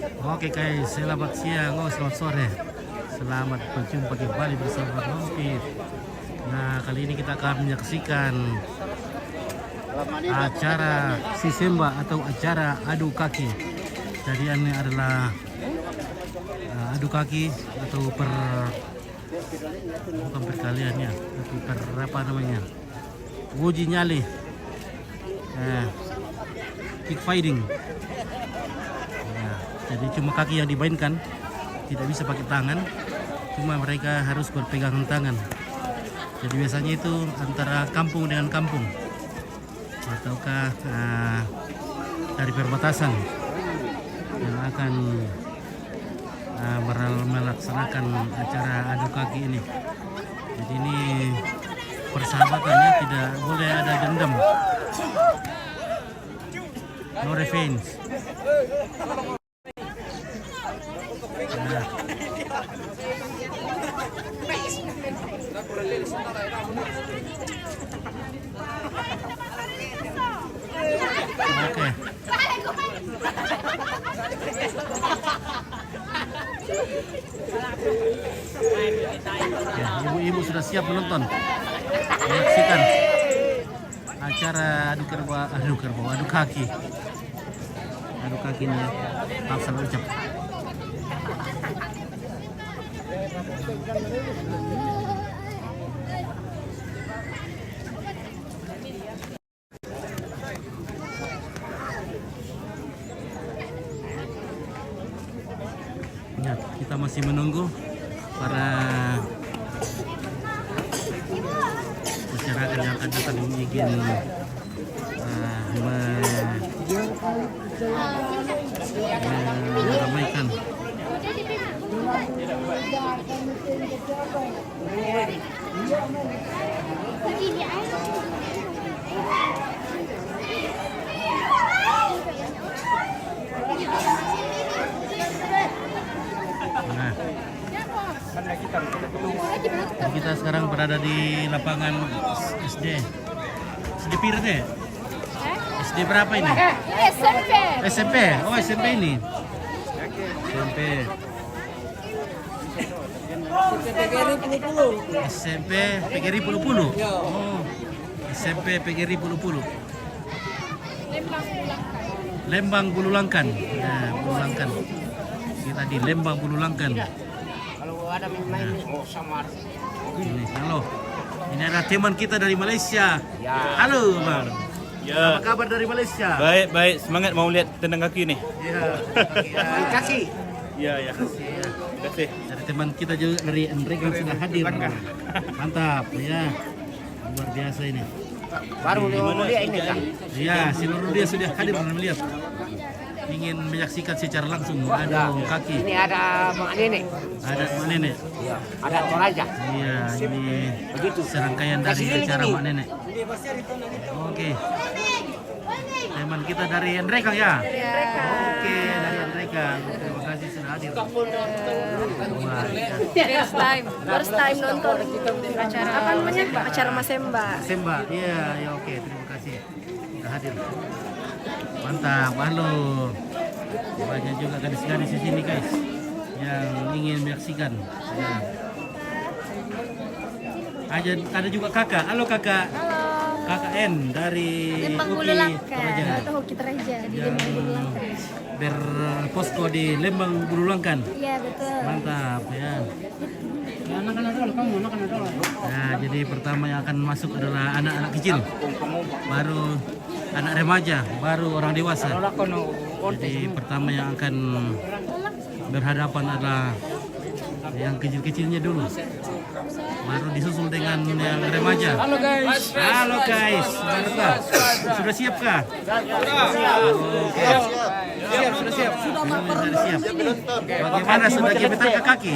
Oke guys, selamat siang, selamat sore. Selamat berjumpa kembali bersama Rompit. Nah, kali ini kita akan menyaksikan acara Sisemba atau acara adu kaki. Jadi ini adalah adu kaki atau bukan perkaliannya, tapi apa namanya? Uji nyali. Kick fighting. Jadi cuma kaki yang dimainkan, tidak bisa pakai tangan, cuma mereka harus berpegangan tangan. Jadi biasanya itu antara kampung dengan kampung, ataukah dari perbatasan yang akan melaksanakan acara adu kaki ini. Jadi ini persahabatannya, tidak boleh ada dendam, no revenge. Oke. Ya, ibu-ibu sudah siap menonton, menyaksikan acara adu kaki. Adu kaki ini ya. Maaf salah ucap. Ya, kita masih menunggu para masyarakat yang akan datang ingin meramaikan. Kita sekarang berada di lapangan SD Pirte. SD berapa ini? SMP. Oh, SMP ini. SMP PGRI Pulu-Pulu. Oh, SMP PGRI Pulu-Pulu. Lembang Bululangkan. Nah, Bululangkan. Kita di Lembang Bululangkan. Kalau ada main samar. Ini, halo. Ini ada teman kita dari Malaysia. Ya. Halo, Bang. Ya. Apa kabar dari Malaysia? Baik. Semangat mau lihat tendang kaki nih. Iya. Kaki. Ya. Terima kasih. Dari teman kita juga dari Enrega sudah hadir. Mantap, ya. Luar biasa ini. Baru dia ini kan. Iya, seluruh dia sudah hadir dan melihat. Ingin menyaksikan secara langsung adu kaki. Ini ada Mak Nenek. Ada Mak Nenek. Iya. Ada Toraja. Iya, ini serangkaian dari acara Mak Nenek. Oke. Teman kita dari Enrega ya? Oke, dari Enrega. Terima kasih sudah hadir. First time nonton acara apa namanya? Acara Masemba. Semba, iya, ya oke, terima kasih sudah hadir. Mantap, halo. Banyak juga gadis-gadis di sini guys yang ingin menyaksikan. Ya. Ada juga kakak, halo kakak. Kakak N dari Lembang UPI Bululangkan atau Bukit Raja di yang Lembang Bululangkan. berposko di Lembang Bululangkan. Iya betul. Mantap ya. Nah, jadi pertama yang akan masuk adalah anak-anak kecil, baru anak remaja, baru orang dewasa. Jadi pertama yang akan berhadapan adalah yang kecil-kecilnya dulu, baru disusul dengan yang remaja. Halo guys, mantap. Sudah siap kah? Sudah siap. Bagaimana sudah gemetar ke kaki?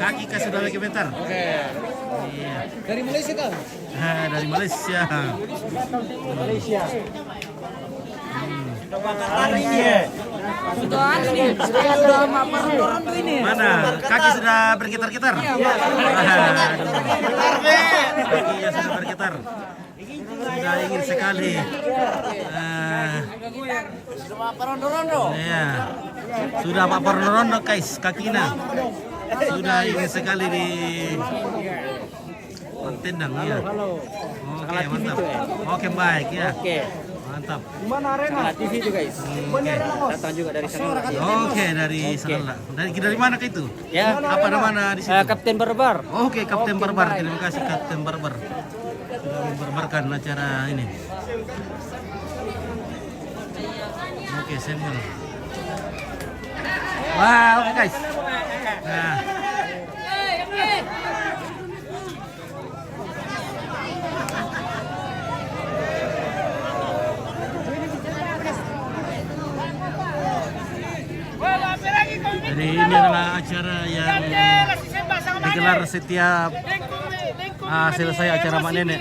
Kaki kah sudah gemetar? Iya. Dari Malaysia kah? Dari Malaysia. Mana? Kaki sudah bergetar-getar? Kakinya sudah bergetar. sudah ingin sekali. Ya, sudah Pak Rondo guys, kakina sudah ingin sekali di tendang ya. Oke, mantap. Oke, baik ya. Mantap. Gimana arena? TV itu guys. Datang juga dari sana. Oke, dari sana. Dari mana ke itu? Ya. Apa nama di situ? Kapten Barbar. Oke, Kapten Barbar. Terima kasih Kapten Barbar. Sudah membarbarkan acara ini. Oke, Samuel. Wah, oke guys. Nah. Jadi ini adalah acara yang digelar setiap selesai acara Mak Nenek.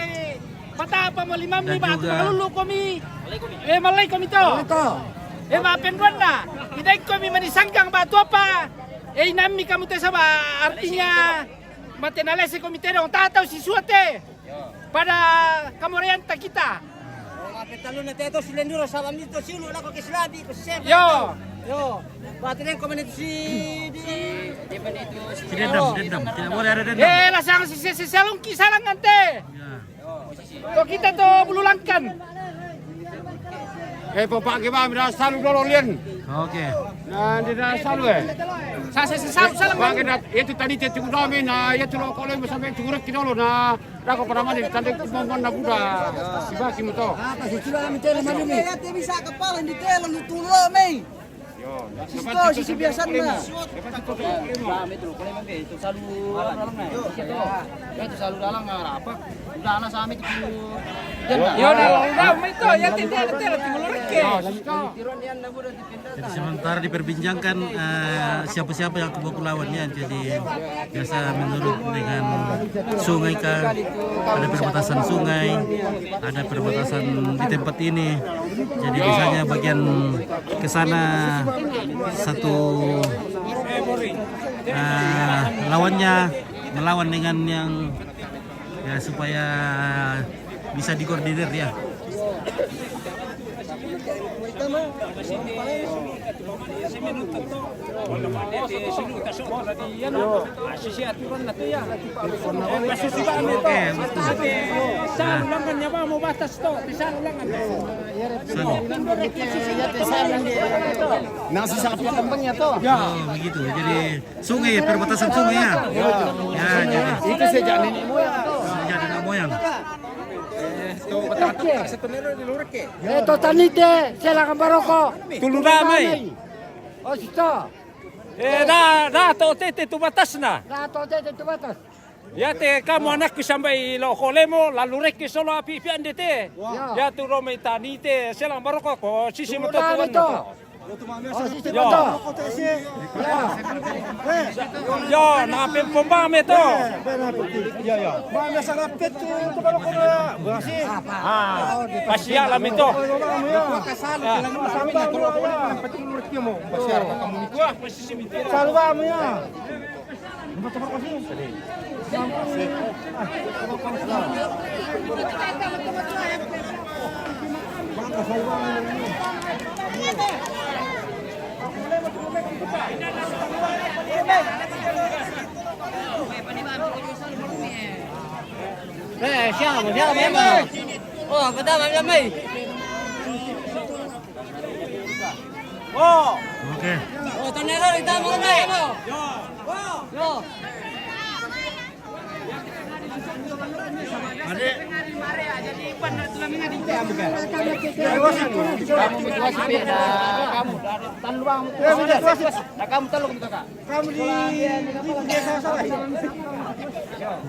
Dan juga malay kami to. Mapenduan na. Hindi kami manisanggang ba ito pa. Nami kamu te sama artinya matenales si komite dong tataw si suate pada kamorianta kita. Talo na teto silenduro sa dito silo na ko kislabi ko chef. Yo. Batin ko man si dendam, tidak boleh ada dendam. Lasang si salong kisalang ante. To kita to bululangkan. Papagi ba mi salu dolo lien. Oke. Na di na salu Sa salang. Bakit itu tadi tetu dami na itu lo kole mo sampai turek kidolo na dako para mali tande kumon na buda. Sibaki mo to. Kasi sila kami telo malumi. Kaya bisa kapal hindi telo lutulo may. Sisto sisi biasa na. Itu salu dalang na. Itu salu dalang apa? Udah ana sa amin itu. Yo na ito ya tinda telo timulurke. Jadi sementara diperbincangkan siapa-siapa yang ke Kepulauannya. Jadi biasa menurut dengan sungai kah, ada perbatasan sungai, ada perbatasan di tempat ini. Jadi biasanya bagian ke sana satu lawannya melawan dengan yang ya supaya bisa dikoordinir ya. Oke, Nasi sa kapitambangnya to. oh, begitu. Jadi sungai, perbatasan sungai ya. Ya, jadi Itu sejak nenek moyang to. sejak nenek moyang. Tanite silang baroko. Tulunamay. Oh sisto. Da to tete tu batas na. Rato te batas. Ya te kamu anak sampai lo kolemo lalu rek solo api pian dete. Ya tu romai tanite selang baroko ko sisi moto tuan. Oh sisi moto. Yo na pempomba me to. Mana sa kapit to baroko na. Basi. Pasya lam ito. Salva mo ya. Siapa memang. Oh, pertama kami. Oh. Oke. Oh, tanero kita mau naik. Yo. Adik,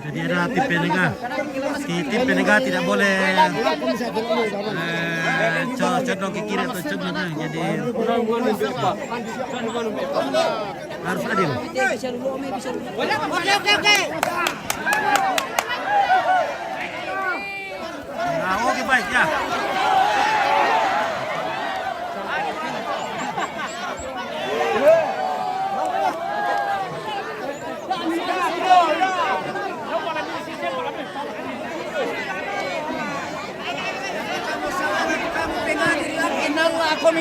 jadi ada tim penegak. Tim penegak tidak boleh condong ke kiri atau condong ke kanan. Jadi harus adil. Oke. Nah, oke baik ya.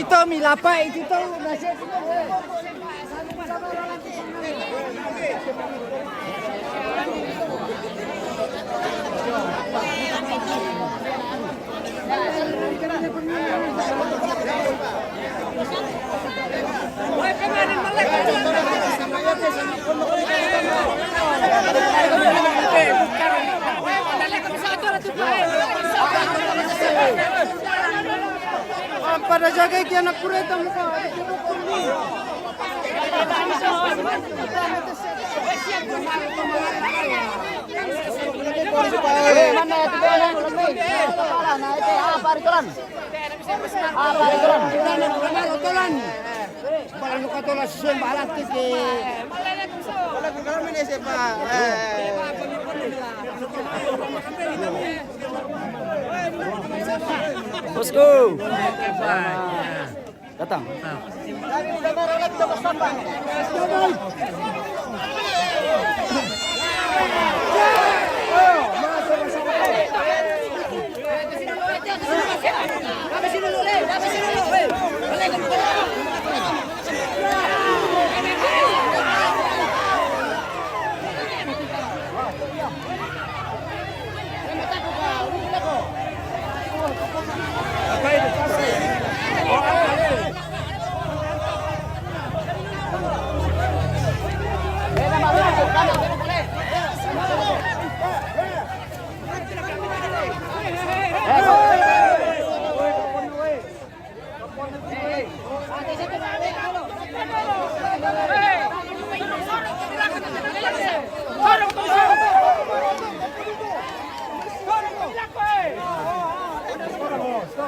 Tommy lapai itu tuh nasi. Pada jaga iki anak kureta muka. Mana itu bola lebih? Nah itu apa ituran? Apa ituran? Tolan. Bola luka tola semba alat iki. Bola kalau ini semba. Bosku. Datang.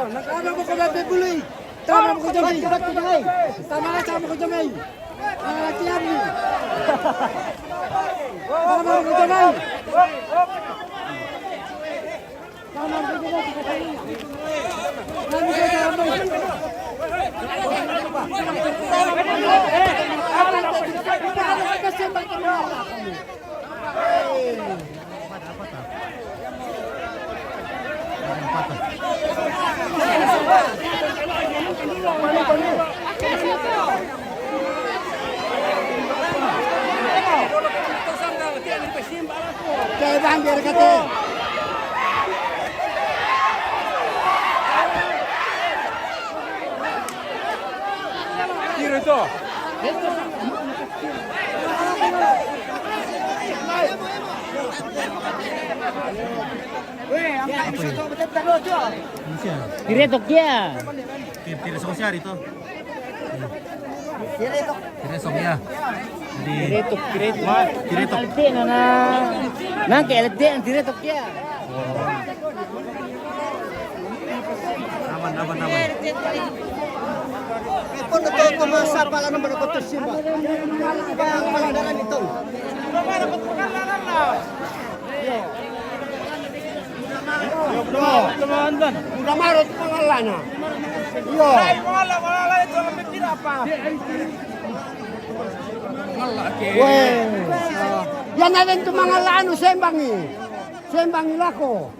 Nakama mo ko na bebuli. Tama mo ko jamay. Tama mo ko jamay. Tiyan mo. Tama mo ko jamay. Tama mo ko jamay. Kaya bang biar kata. Kira itu. Diretok dia. Tidak sosial itu. Tidak sosial. Jadi Diretok. diretok. Alti na. Nang kelete ang diretok dia. Aman. Ipon na ito kumasa pala naman ako ito simba. Kaya ang maladaran ito. Udah marot pangalan. Yo. Yan na rin itong mga lano, sembangi. Sembangi lako.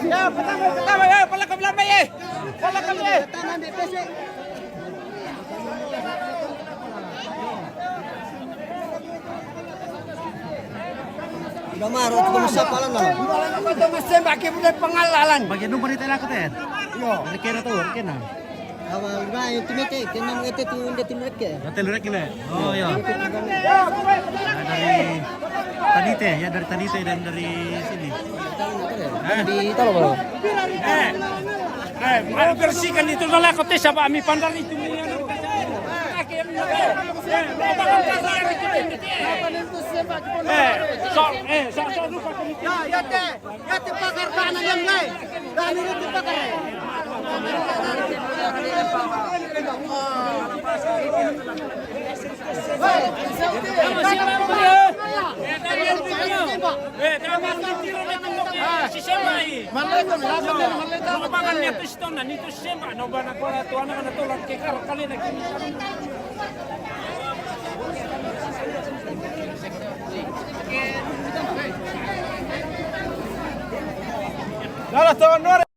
Ya, pertama ya, pala kami lamay eh. Pala kami eh. Udah marot kumasa pala na. Ito mas sembaki mo pangalan. Bagian nomor itu lah kata. Yo. Dari kena tuh, kena. Awal na yung tumite, tinang ito hindi tinurek ke. Hotel Lurek ini. Oh ya. Dari Tanite ya, dari Tanite dan dari sini. Di talo ba? Mau bersihkan itu lah kote sama kami pandang itu. Ya te pakar kanan yang lain. Dan itu pakar. Dale,